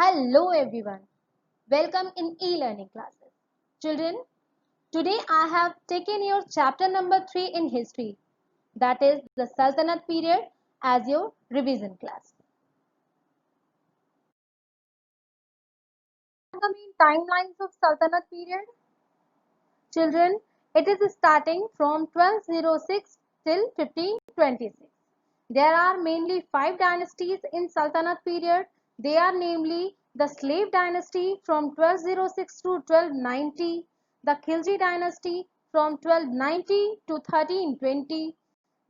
Hello everyone. Welcome in e-learning classes. Children, today I have taken your chapter number 3 in history, that is the Sultanate period, as your revision class. The main timelines of Sultanate period. Children, it is starting from 1206 till 1526. There are mainly 5 dynasties in Sultanate period. They are namely the Slave dynasty from 1206 to 1290, the Khilji dynasty from 1290 to 1320,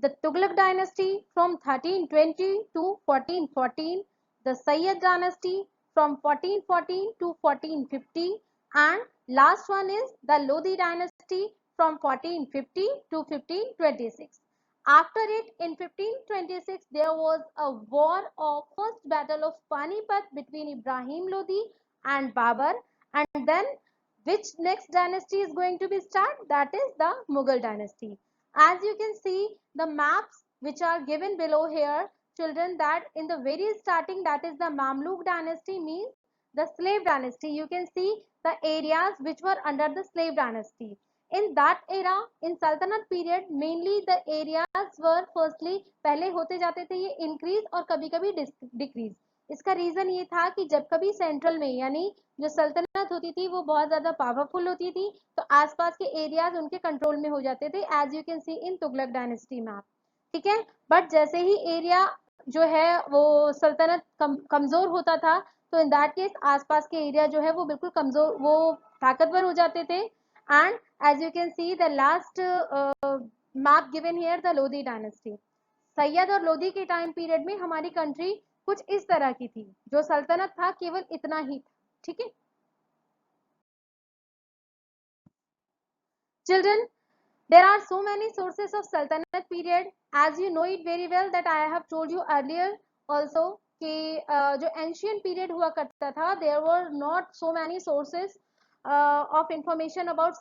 the Tughlaq dynasty from 1320 to 1414, the Sayyid dynasty from 1414 to 1450, and last one is the Lodi dynasty from 1450 to 1526. After it, in 1526, there was a war of first battle of Panipat between Ibrahim Lodi and Babur, and then which next dynasty is going to be started? That is the Mughal dynasty. As you can see the maps which are given below here, children, that in the very starting, that is the Mamluk dynasty, means the slave dynasty. You can see the areas which were under the slave dynasty. In that era, in Sultanate period, mainly the areas were firstly पहले होते जाते थे ये increase और कभी कभी decrease. इसका reason ये था कि जब कभी सेंट्रल में यानी जो सल्तनत होती थी वो बहुत ज्यादा पावरफुल होती थी तो आसपास के एरियाज उनके कंट्रोल में हो जाते थे, as you can see in Tughlaq dynasty map. ठीक है, बट जैसे ही एरिया जो है वो सल्तनत कमजोर होता था तो इन दैट केस आसपास के एरिया जो है वो बिल्कुल कमजोर, वो ताकतवर हो जाते थे. And as you can see the last map given here the Lodhi dynasty. Sayyid और लोधी के टाइम पीरियड में हमारी कंट्री कुछ इस तरह की थी, जो सल्तनत था केवल इतना ही था. ठीक है children, there are so many sources of sultanate period, as you know it very well that I have told you earlier also कि जो ancient period हुआ करता था, there were not so many sources of information about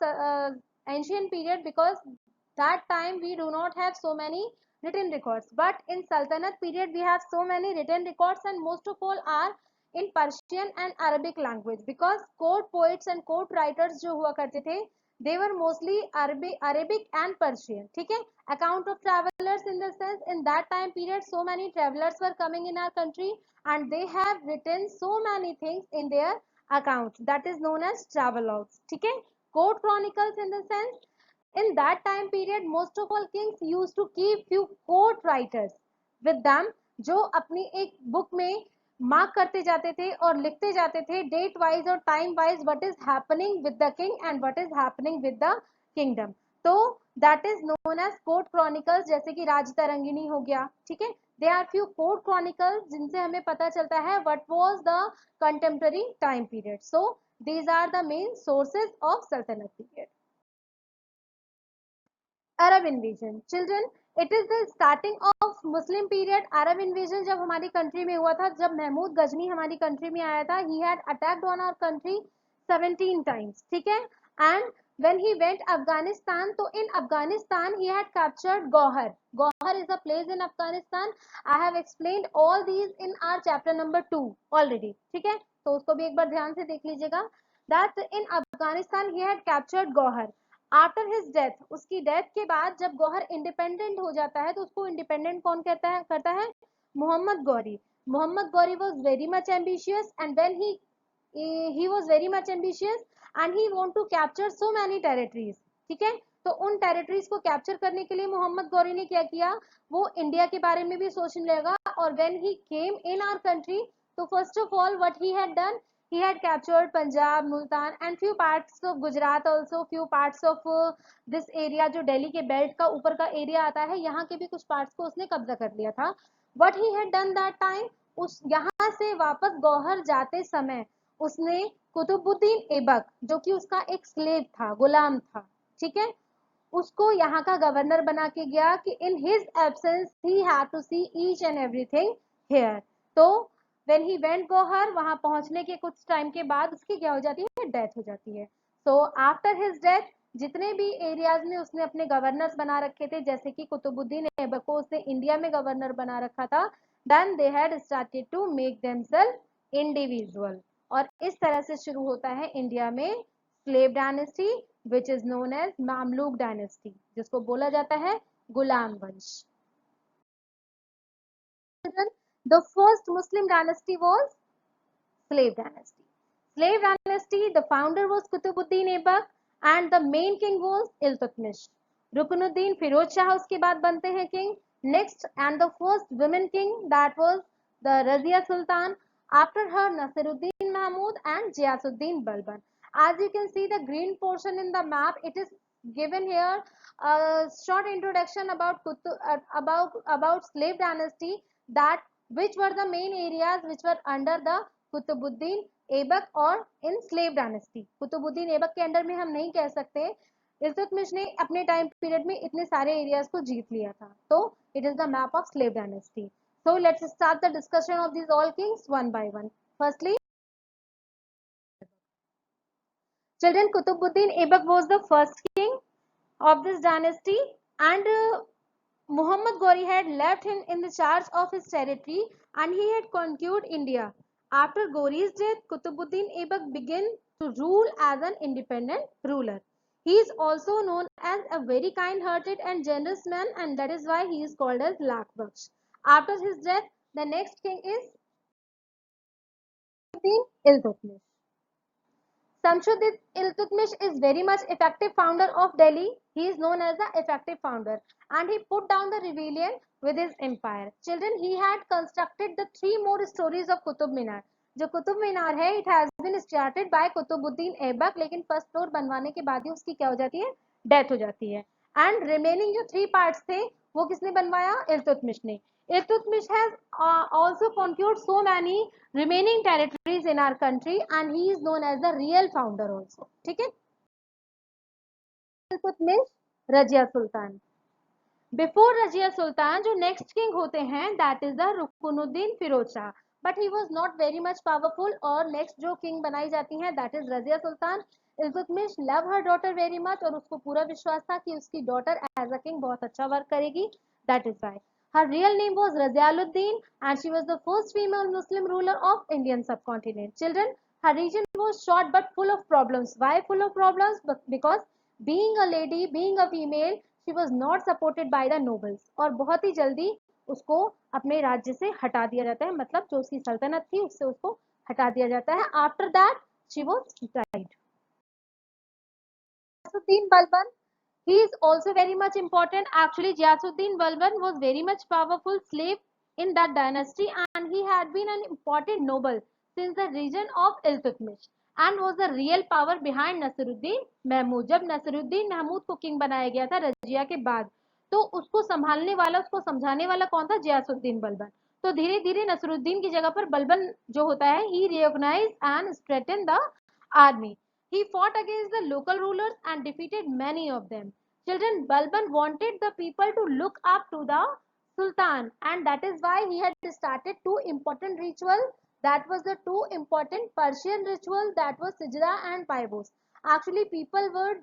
ancient period because that time we do not have so many written records, but in sultanate period we have so many written records and most of all are in Persian and Arabic language because court poets and court writers जो हुआ करते थे they were mostly Arabic and Persian. ठीक है, account of travelers in the sense in that time period so many travelers were coming in our country and they have written so many things in their accounts, that is known as travelogues. ठीक है, court chronicles in the sense in that time period most of all kings used to keep few court writers with them जो अपनी एक book में mark करते जाते थे और लिखते जाते थे डेट वाइज और time wise what is happening with the king and what is happening with the kingdom. तो that is known as court chronicles, जैसे कि राजतरंगिणी हो गया. ठीक है, they are few court chronicles जिनसे हमें पता चलता है what was the contemporary time period. So these are the main sources of सल्तनत period. Arab invasion. Children, it is the starting of Muslim period. Arab invasion जब हमारी country में हुआ था, जब महमूद गजनी हमारी कंट्री में आया था, he had attacked on our country 17 times. ठीक है, and when he went Afghanistan, तो in Afghanistan he had captured Gauhar. Gauhar is a place in Afghanistan. I have explained all these in our chapter number 2 already. ठीक है, तो उसको भी एक बार ध्यान से देख लीजिएगा. That in Afghanistan he had captured Gauhar. After his death, उसकी डेथ के बाद जब गौहर इंडिपेंडेंट हो जाता है तो उसको इंडिपेंडेंट कौन करता है? Mohammad Ghori. Mohammad Ghori was very much ambitious and when he was very much ambitious and he want to capture so many territories. ठीक है, तो उन टेरिटरीज को कैप्चर करने के लिए मोहम्मद गौरी ने क्या किया, वो इंडिया के बारे में भी सोचने लगा. और when he came in our country, तो first of all what he had done, he had captured Punjab, Multan and few parts of Gujarat also, few parts of this area जो दिल्ली के बेल्ट का ऊपर का एरिया आता है, यहाँ के भी कुछ पार्ट्स को उसने कब्जा कर लिया था. What he had done that time, उस यहाँ से वापस गौहर जाते समय उसने कुतुबुद्दीन ऐबक, जो कि उसका एक स्लेव था, गुलाम था, ठीक है, उसको यहाँ का गवर्नर बना के गया कि in his absence he had to see each and everything here. तो व्हेन ही वेंट गौहर, वहां पहुंचने के कुछ टाइम के बाद उसकी क्या हो जाती है, डेथ हो जाती है. सो आफ्टर हिज डेथ जितने भी एरियाज में उसने अपने गवर्नर्स बना रखे थे, जैसे कि कुतुबुद्दीन ऐबक को उसने इंडिया में गवर्नर बना रखा था, then they had started to make themselves individual. और इस तरह से शुरू होता है इंडिया में slave dynasty which is known as Mamluk dynasty, जिसको बोला जाता है गुलाम वंश। The first Muslim dynasty was slave dynasty. Slave dynasty, the founder was Qutbuddin Aibak and the main king was Iltutmish. Rukunuddin Firoz Shah उसके बाद बनते हैं king. Next and the first women king, that was the Razia Sultan. After her Nasiruddin Mahmud and Ghiyasuddin Balban. As you can see the green portion in the map, it is given here a short introduction about slave dynasty, that which were the main areas which were under the Qutubuddin Aibak और इन slave dynasty. Qutubuddin Aibak के under में हम नहीं कह सकते, इल्तुतमिश ने अपने time period में इतने सारे एरियाज को जीत लिया था। तो it is the map of slave dynasty. So let's start the discussion of this all Kings one by one. Firstly children, Qutbuddin Aibak was the first king of this dynasty, and Muhammad Ghori had left him in the charge of his territory and he had conquered India. After Ghori's death, Qutbuddin Aibak began to rule as an independent ruler. He is also known as a very kind-hearted and generous man, and that is why he is called as Lakh Baksh. After his death, the next king is Iltutmish. Shamsuddin Iltutmish is very much effective founder of Delhi. He is known as the effective founder, and he put down the rebellion with his empire. Children, he had constructed the 3 more stories of Qutub Minar. जो कुतुब मीनार है, it has been started by Qutubuddin Aibak, लेकिन first floor बनवाने के बाद ही उसकी क्या हो जाती है, डेथ हो जाती है। एंड रिमेनिंग जो 3 पार्ट्स थे वो किसने बनवाया, इल्तुतमिश ने। Iltutmish has also conquered so many remaining territories in our country, and he is known as the real founder also. ठीक है। Iltutmish, रजिया सुल्तान। बिफोर रजिया सुल्तान जो नेक्स्ट किंग होते हैं that is the Ruknuddin Firoz Shah, but he was not very much powerful. और next जो king बनाई जाती हैं that is Razia Sultan. Iltutmish love her daughter very much, और उसको पूरा विश्वास था कि उसकी डॉटर एज अ किंग बहुत अच्छा वर्क करेगी। That is why her real name was Razialuddin, and she was the first female Muslim ruler of Indian subcontinent. Children, her region was short but full of problems. Why full of problems? Because being a lady, being a female, she was not supported by the nobles, और बहुत ही जल्दी उसको अपने राज्य से हटा दिया जाता है, मतलब जो उसकी सल्तनत थी उससे उसको हटा दिया जाता है। After that she was died. Ghiyasuddin Balban, he is also very much important. Actually, Ghiyasuddin Balban was very much powerful slave in that dynasty, and he had been an important noble since the region of Iltutmish, and was the real power behind Nasiruddin Mahmud. जब नसीरुद्दीन महमूद को king बनाया गया था रजिया के बाद, तो उसको संभालने वाला, उसको समझाने वाला कौन था, गियासुद्दीन बलबन। तो धीरे धीरे नसरुद्दीन की जगह पर बलबन जो होता है, he recognise and strengthen the army. He fought against the local rulers and defeated many of them. Children, Balban wanted the people to look up to the Sultan, and that is why he had started 2 important rituals. That was the 2 important Persian rituals, that was Sijda and Paibos. Actually, people were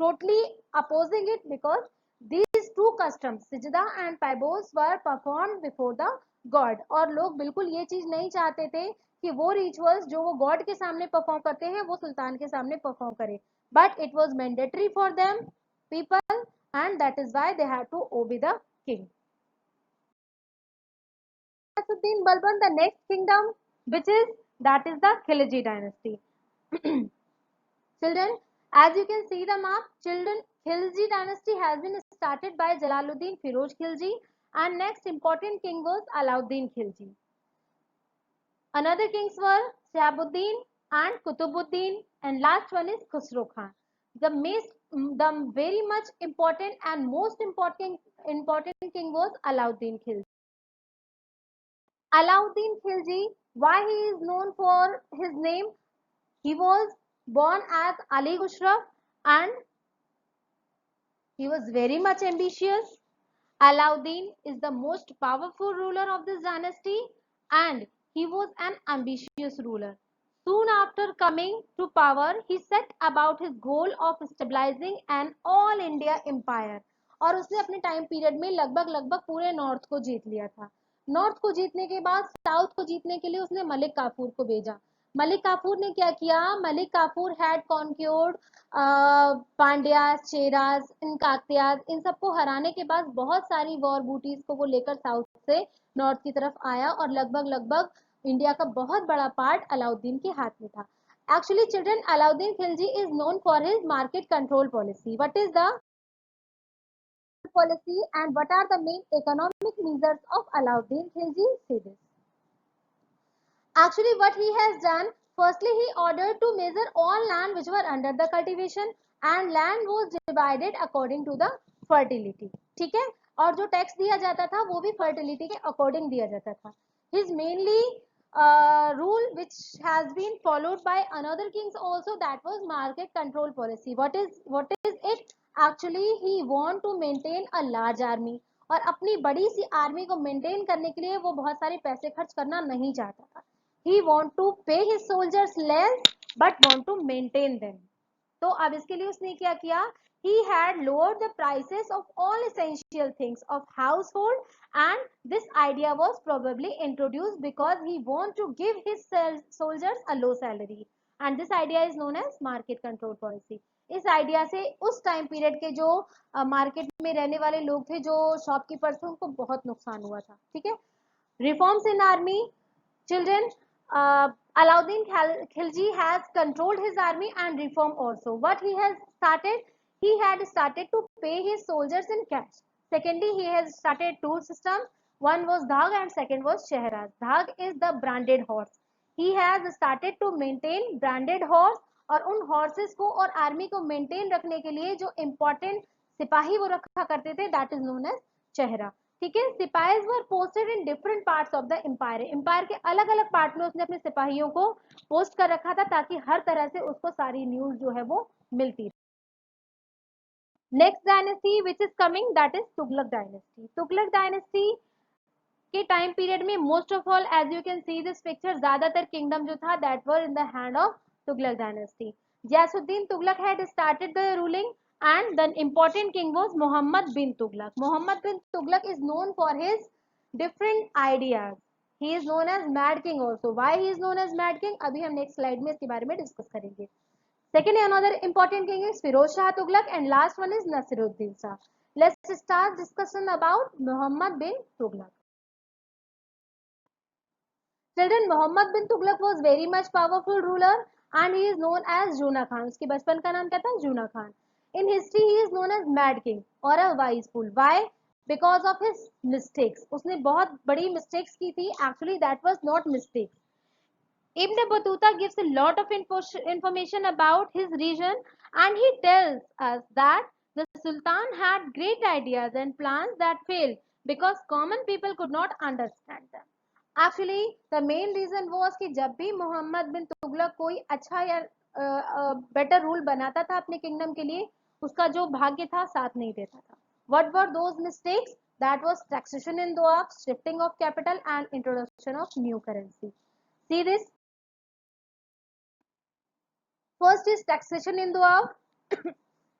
totally opposing it because these 2 customs, Sijda and Paibos, were performed before the God, और लोग बिल्कुल ये चीज नहीं चाहते थे कि वो रिचुअल्स जो वो गॉड के सामने परफॉर्म करते हैं वो सुल्तान के सामने परफॉर्म करे, but it was mandatory for them people, and that is why they have to obey the king. Ghiyasuddin Balban, the next kingdom, which is that is the Khilji dynasty. Children, as you can see the map, children, Khilji dynasty has been started by Jalaluddin Firoz Khilji, and next important king was Alauddin Khilji. Another kings were Shahabuddin and Kutubuddin, and last one is Khusro Khan. The very much important and most important king was Alauddin Khilji. Alauddin Khilji, why he is known for his name? He was born as Ali Khusro, and he was very much ambitious. Alauddin is the most powerful ruler of this dynasty, and he was an ambitious ruler. Soon after coming to power, he set about his goal of stabilizing an all India empire, और उसने अपने time period में लगभग लगभग पूरे north को जीत लिया था। नॉर्थ को जीतने के बाद साउथ को जीतने के लिए उसने मलिक काफूर को भेजा। मलिक काफूर ने क्या किया, मलिक काफूर हैड कॉन्क्योर्ड पांड्यास, चेरास, इन काकतियास, इन सबको हराने के बाद बहुत सारी वॉर बूटीज को वो लेकर साउथ से नॉर्थ की तरफ आया और लगभग लगभग इंडिया का बहुत बड़ा पार्ट अलाउद्दीन के हाथ में था। Actually, children, Alauddin Khilji is known for his market control policy. What is the policy and what are the main economic measures of Alauddin Khilji? See this. Actually, what he has done, firstly, he ordered to measure all land which were under the cultivation and land was divided according to the fertility. ठीक है, और जो tax दिया जाता था वो भी fertility के अकॉर्डिंग दिया जाता था. His mainly rule which has been followed by another kings also, that was market control policy. What is it? Actually, he want to maintain a large army. और अपनी बड़ी सी आर्मी को मेंटेन करने के लिए वो बहुत सारे पैसे खर्च करना नहीं चाहता था. He want to pay his soldiers less but want to maintain them. तो अब इसके लिए उसने क्या किया, he had lowered the prices of all essential things of household and this idea was probably introduced because he want to give his soldiers a low salary and this idea is known as market control policy. इस idea से उस time period के जो market में रहने वाले लोग थे, जो शॉपकीपर्स थे, उनको बहुत नुकसान हुआ था. ठीक है. Reforms in army. Children, Alauddin Khilji has controlled his army and reform also. What he has started? He had started to pay his soldiers in cash. Secondly, he has started two systems. One was Dhag and second was Shehraz. Dhag is the branded horse. He has started to maintain branded horse और उन horses को और army को maintain रखने के लिए जो important सिपाही वो रखा करते थे, that is known as चेहरा. ठीक है. सिपाहीज were posted in different parts of the empire. Empire के अलग अलग पार्ट में उसने अपने सिपाहियों को पोस्ट कर रखा था ताकि हर तरह से उसको सारी न्यूज जो है वो मिलती. Next dynasty which is coming, that is Tughlaq dynasty. Tughlaq dynasty के टाइम पीरियड में most of all, as you can see this picture, ज्यादातर किंगडम जो था that were in the hand of Tughlaq dynasty. Ghiyasuddin Tughlaq had started the ruling and the important king was Muhammad bin Tughlaq. Muhammad bin Tughlaq is known for his different ideas. He is known as Mad King also. Why he is known as Mad King? अभी हम next slide में इसके बारे में discuss करेंगे. Second, another important king is Firoz Shah Tughlaq and last one is Nasiruddin Shah. Let's start discussion about Muhammad bin Tughlaq. Children, Muhammad bin Tughlaq was very much powerful ruler and he is known as Juna Khan. उसके बचपन का नाम क्या था? Juna Khan. In history, he is known as Mad King or a wise fool. Why? Because of his mistakes. उसने बहुत बड़ी mistakes की थी. Actually, that was not mistakes. Ibn Battuta gives a lot of information about his region and he tells us that the Sultan had great ideas and plans that failed because common people could not understand them. Actually, the main reason was कि जब भी मोहम्मद बिन तुगलक कोई अच्छा या better rule बनाता था अपने kingdom के लिए, उसका जो भाग्य था साथ नहीं देता था. What were those mistakes? That was taxation in Doab, shifting of capital and introduction of new currency. See this. First is taxation in Doab.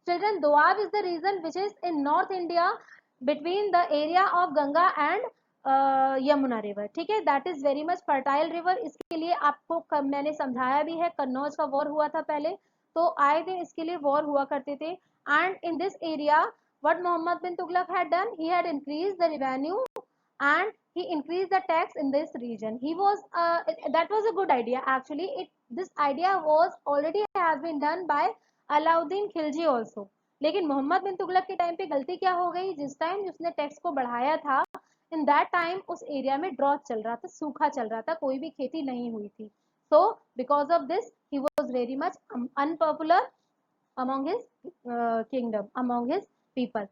Children, Doab is the region which is in North India between the area of Ganga and Yamuna river. ठीक है. That is very much fertile river. इसके लिए आपको मैंने समझाया भी है, कन्नौज का वॉर हुआ था पहले, तो आए दिन इसके लिए वॉर हुआ करते थे. And in this area what Mohammad bin Tughlaq had done, he had increase the revenue and he increased the tax in this region. He was that was a good idea. Actually, this idea was already has been done by Alauddin Khilji also. लेकिन मोहम्मद बिन तुगलक के time पे गलती क्या हो गई, जिस time उसने tax को बढ़ाया था, इन दैट टाइम उस एरिया में ड्रॉट चल रहा था, सूखा चल रहा था, कोई भी खेती नहीं हुई थी. So because of this he was very much unpopular among his kingdom, among his people.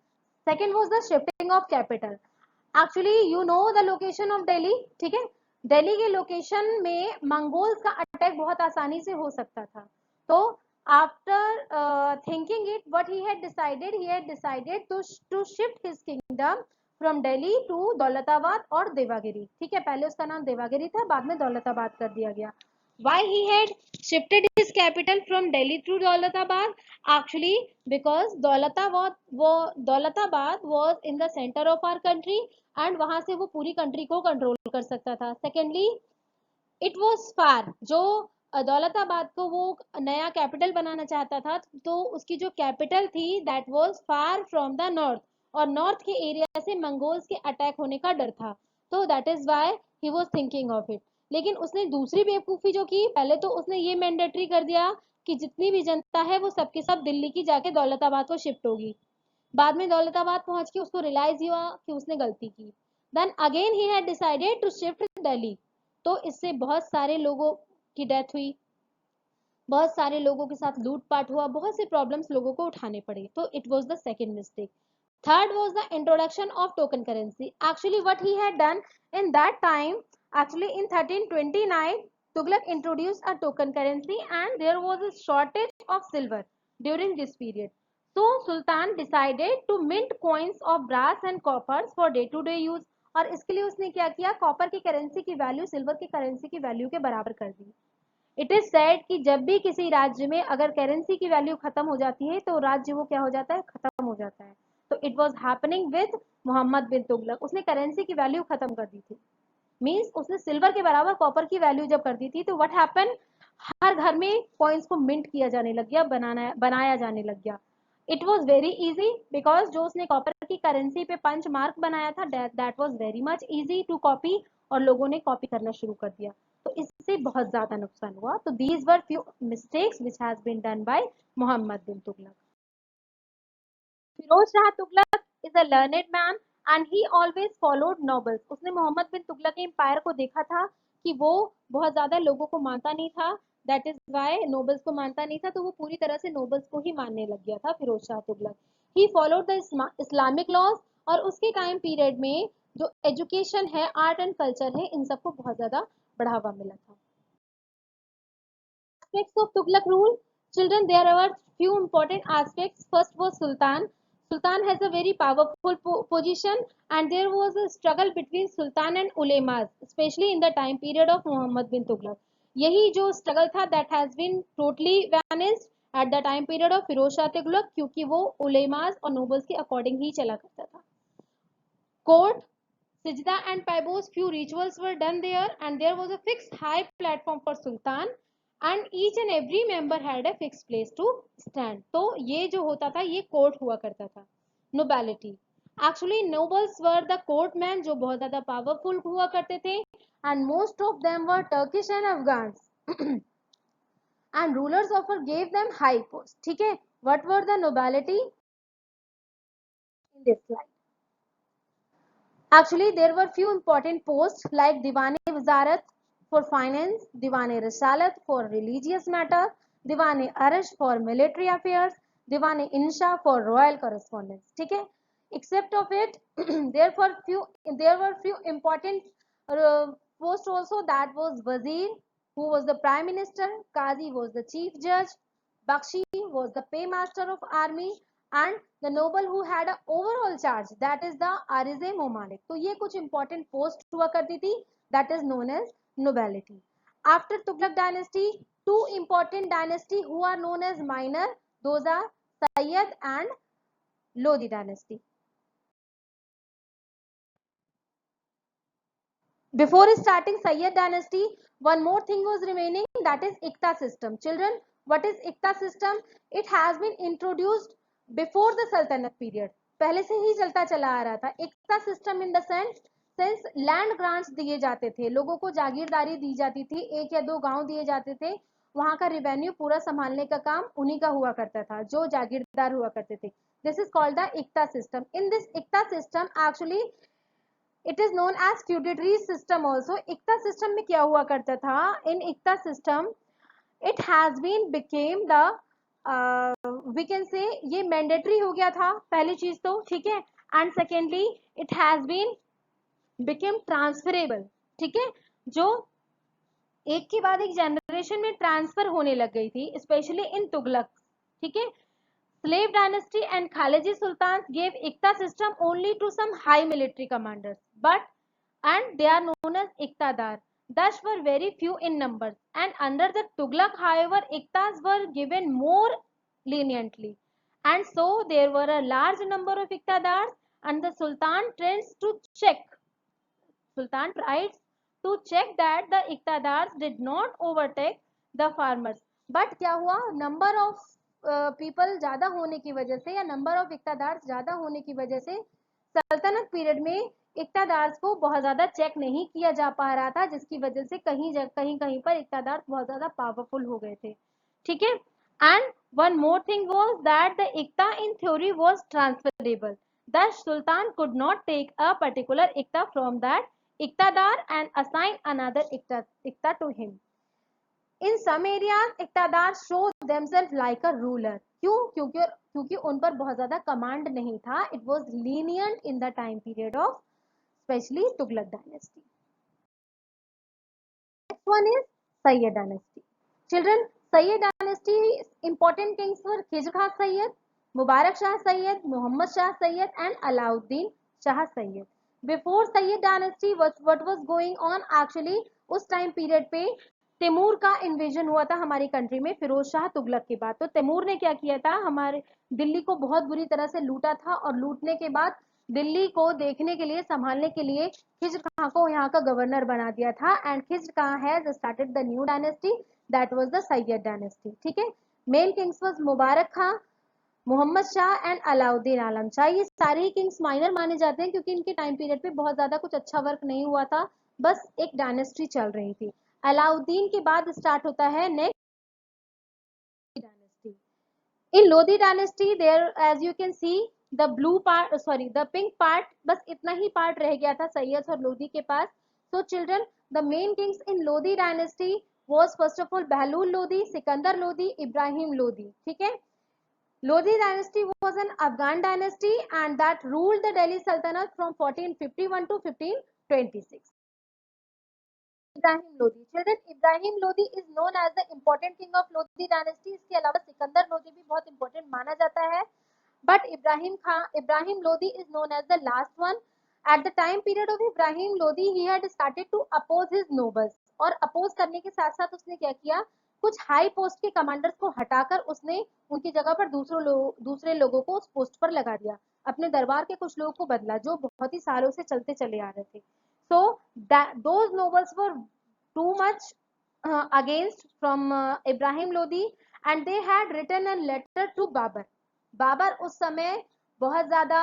Second was the shifting of capital. Actually, you know the location of Delhi. ठीक है. दिल्ली के लोकेशन में मंगोल्स का अटैक बहुत आसानी से हो सकता था. तो after thinking it, what he had decided to shift his kingdom from Delhi to Daulatabad और देवागिरी. ठीक है. पहले उसका नाम देवागिरी था, बाद में दौलताबाद कर दिया गया. Why he had shifted his capital from Delhi to Daulatabad? Actually, because Daulatabad was in the center of our country and वहां से वो पूरी country को control कर सकता था. Secondly, it was far. जो दौलताबाद को वो नया कैपिटल बनाना चाहता था तो उसकी जो कैपिटल थी that was far from the north और नॉर्थ के एरिया से मंगोल्स के अटैक होने का डर था तो that is why he was thinking of it. लेकिन उसने दूसरी बेवकूफ़ी जो की पहले तो उसने ये मैंडेटरी कर दिया कि जितनी भी जनता है वो सबके सब दिल्ली की जाके दौलताबाद को शिफ्ट होगी. बाद में दौलताबाद पहुंच के उसको रियलाइज हुआ कि उसने गलती की. Then again he had decided to shift Delhi. तो इससे बहुत सारे लोगों की डेथ हुई, बहुत सारे लोगों के साथ लूटपाट हुआ, बहुत से प्रॉब्लम्स लोगों को उठाने पड़े. तो it was the second mistake. Third was the introduction of token currency. Actually what he had done in that time, actually in 1329 Tughlaq introduced a token currency and there was a shortage of silver during this period. So Sultan decided to mint coins of brass and coppers for day to day use. और इसके लिए उसने क्या किया, copper की currency की value silver की currency की वैल्यू के बराबर कर दी. इट इज सेड कि जब भी किसी राज्य में अगर करेंसी की वैल्यू खत्म हो जाती है तो राज्य वो क्या हो जाता है, खत्म हो जाता है. तो it was happening with Muhammad bin Tughlaq. उसने करेंसी की वैल्यू खत्म कर दी थी. मीन्स उसने सिल्वर के बराबर कॉपर की वैल्यू जब कर दी थी तो व्हाट हैपन, हर घर में कॉइन्स को मिंट किया जाने लग गया, बनाया जाने लग गया. It was very easy because जो उसने कॉपर की करेंसी पे पंच मार्क बनाया था that was very much easy to copy और लोगों ने कॉपी करना शुरू कर दिया. तो इससे बहुत ज्यादा नुकसान हुआ. तो these were few mistakes which has been done by Mohammad bin Tughlaq. Firoz Shah Tughlaq is a learned man and he always followed nobles. उसने मोहम्मद बिन तुगलक के एम्पायर को देखा था कि वो बहुत ज्यादा लोगों को मानता नहीं था, दैट इज वाई नोबल्स को मानता नहीं था, तो वो पूरी तरह से नोबल्स को ही मानने लग गया था Firoz Shah Tughlaq. He followed the Islamic laws और उसके टाइम पीरियड में जो एजुकेशन है, आर्ट एंड कल्चर है, इन सबको बहुत ज्यादा बढ़ावा मिला था. Aspects of Tughlaq rule. Children, there are few important aspects. First was Sultan. Sultan has a very powerful position and there was a struggle between Sultan and ulemas, especially in the time period of Muhammad bin Tughlaq. यही जो struggle था that has been totally vanished at the time period of Firoz Shah Tughlaq क्योंकि वो ulemas और nobles के according ही चला करता था. Court, Sijda and Paibos, few rituals were done there and there was a fixed high platform for Sultan and each and every member had a fixed place to stand. तो ये जो होता था ये कोर्ट हुआ करता था. Nobility. Actually nobles were the courtmen जो बहुत ज़्यादा powerful हुआ करते थे and most of them were Turkish and Afghans and rulers often gave them high posts. ठीक है, what were the nobility in this slide? Actually, there were few important posts like Diwan-e-Wazarat for finance, Diwan-e-Risalat for religious matter, Diwan-e-Arsh for military affairs, Diwan-e-Insha for royal correspondence. ठीक है? Except of it, there were few important posts also, that was Wazir, who was the prime minister, Qazi was the chief judge, Bakshi was the paymaster of army, and the noble who had a overall charge, that is the Arize Momalik. तो ये कुछ important post हुआ करती थी, that is known as nobility. After Tughlaq dynasty, two important dynasty who are known as minor, those are Sayyid and Lodi dynasty. Before starting Sayyid dynasty, one more thing was remaining, that is Ikta system. Children, what is Ikta system? It has been introduced before the Sultanate period. पहले से ही चलता चला आ रहा था. Ikta system in the sense land grants दिए जाते थे, लोगों को जागीरदारी दी जाती थी, एक या दो गांव दिए जाते थे, वहां का रेवेन्यू पूरा संभालने का काम उन्हीं का हुआ करता था जो जागीरदार हुआ करते थे. This is called the Ikta system. In this Ikta system, actually it is known as feudatory system also. Ikta system में क्या हुआ करता था? In Ikta system, it has been became the we can say ये mandatory हो गया था पहली चीज तो, ठीक है, and secondly it has been became transferable. ठीक है, जो एक के बाद एक जनरेशन में ट्रांसफर होने लग गई थी, स्पेशली इन तुगलक. ठीक है, Slave dynasty and Khaliji sultans gave Ikta system only to some high military commanders, but and they are known as Iktadar. Thus were very few in numbers, and under the Tughlaq, however, Iktas were given more leniently, and so there were a large number of Iqtadars, and the Sultan tries to check. Sultan tries to check that the Iqtadars did not overtake the farmers. But क्या हुआ, number of people ज़्यादा होने की वजह से या number of इक्तादार्स ज़्यादा होने की वजह से सल्तनत पीरियड में इक्तादार्स को बहुत ज़्यादा चेक नहीं किया जा पा रहा था, जिसकी वजह से कहीं कहीं पर इक्तादार्स बहुत ज़्यादा पावरफुल हो गए थे. ठीक है. And one more thing was that the iqta in theory was transferable. Thus Sultan could not take a particular ikta from that iktadar and assign another ikta to him. In some areas iktadar show themselves like a ruler. क्यों? क्योंकि उन पर बहुत ज्यादा command नहीं था. It was lenient in the time period of especially Tughlaq dynasty. Next one is Sayyid dynasty. Children, Sayyid dynasty important kings were Khizr Khan Sayyid, Mubarak Shah Sayyid, Muhammad Shah Sayyid and Alauddin Shah Sayyid. Before Sayyid dynasty what was going on actually, उस time period पे तैमूर का invasion हुआ था हमारी country में फिरोज शाह तुगलक के बाद. तो तैमूर ने क्या किया था, हमारे दिल्ली को बहुत बुरी तरह से लूटा था, और लूटने के बाद दिल्ली को देखने के लिए, संभालने के लिए खिज्र खां को यहाँ का गवर्नर बना दिया था. And Khizr Khan has started the new dynasty, that was the Sayyid dynasty. ठीक है. Main kings was Mubarak Khan, Muhammad Shah and Alauddin Alam Shah. ये सारे ही किंग्स माइनर माने जाते हैं क्योंकि इनके टाइम पीरियड पे बहुत ज्यादा कुछ अच्छा वर्क नहीं हुआ था, बस एक डायनेस्टी चल रही थी. अलाउद्दीन के बाद स्टार्ट होता है next dynasty. In Lodhi dynasty there as you can see the blue part, sorry the pink part, बस इतना ही पार्ट रह गया था सैयद और लोधी के पास. So children, the main kings in Lodhi dynasty was first of all Behlul Lodi, Sikandar Lodi, Ibrahim Lodi. ठीक है. Lodi dynasty was an Afghan dynasty and that ruled the Delhi Sultanate from 1451 to 1526. Ibrahim Lodi. Children, Ibrahim Lodi is known as the important king of Lodi dynasty. इसके अलावा सिकंदर लोधी भी बहुत important माना जाता है. But Ibrahim Lodi is known as the last one. At the time period of Ibrahim Lodi, he had started to oppose his nobles. और oppose करने के साथ साथ उसने क्या किया, कुछ हाई पोस्ट के कमांडर्स को हटाकर उसने उनकी जगह पर दूसरे लोगों को उस पोस्ट पर लगा दिया. अपने दरबार के कुछ लोगों को बदला जो बहुत ही सालों से चलते चले आ रहे थे. So those nobles were too much against from Ibrahim Lodi and they had written a letter to Babur. Babar उस समय बहुत ज़्यादा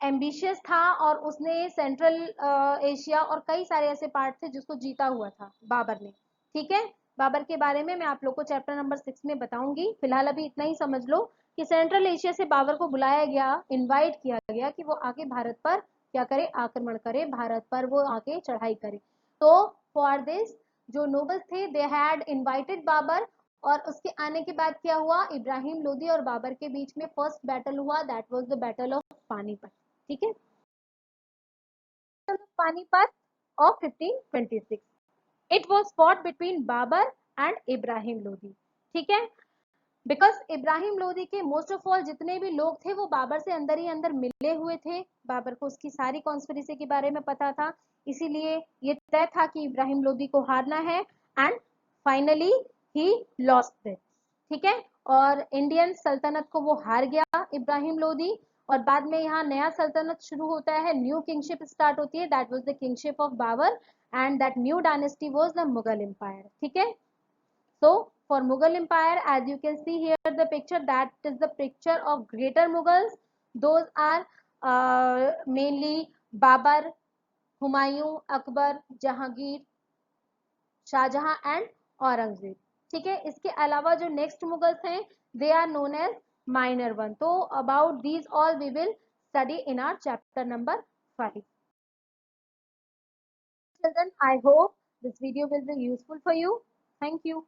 एम्बिशियस था और उसने सेंट्रल एशिया और कई सारे ऐसे पार्ट थे जिसको जीता हुआ था बाबर ने. ठीक है. बाबर के बारे में मैं आप लोग को चैप्टर नंबर 6 में बताऊंगी. फिलहाल अभी इतना ही समझ लो कि सेंट्रल एशिया से बाबर को बुलाया गया, इनवाइट किया गया कि वो आके भारत पर क्या करे, आक्रमण करे, भारत पर वो आके चढ़ाई करे. तो फॉर दिस जो नोबल्स थे दे हैड इनवाइटेड बाबर, और उसके आने के बाद क्या हुआ, इब्राहिम लोदी और बाबर के बीच में फर्स्ट बैटल हुआ, that was the battle of Panipat. ठीक है. Panipat of 1526. It was fought between Babur and Ibrahim Lodi. ठीक है. बिकॉज इब्राहिम लोदी के मोस्ट ऑफ ऑल जितने भी लोग थे वो बाबर से अंदर ही अंदर मिले हुए थे. बाबर को उसकी सारी कॉन्स्पिरेसी के बारे में पता था, इसीलिए ये तय था कि इब्राहिम लोदी को हारना है. And finally he lost it. ठीक है. और इंडियन सल्तनत को वो हार गया इब्राहिम लोदी, और बाद में यहाँ नया सल्तनत शुरू होता है, न्यू किंगशिप स्टार्ट होती है, that was the kingship of Babur and that new dynasty was the Mughal empire. ठीक है. So for Mughal Empire, as you can see here the picture, that is the picture of greater Mughals. Those are mainly Babar, Humayun, Akbar, Jahangir, Shahjahan and Aurangzeb. ठीक है. इसके अलावा जो next Mughals हैं they are known as minor one. तो about these all we will study in our chapter number 5. Children, I hope this video will be useful for you. Thank you.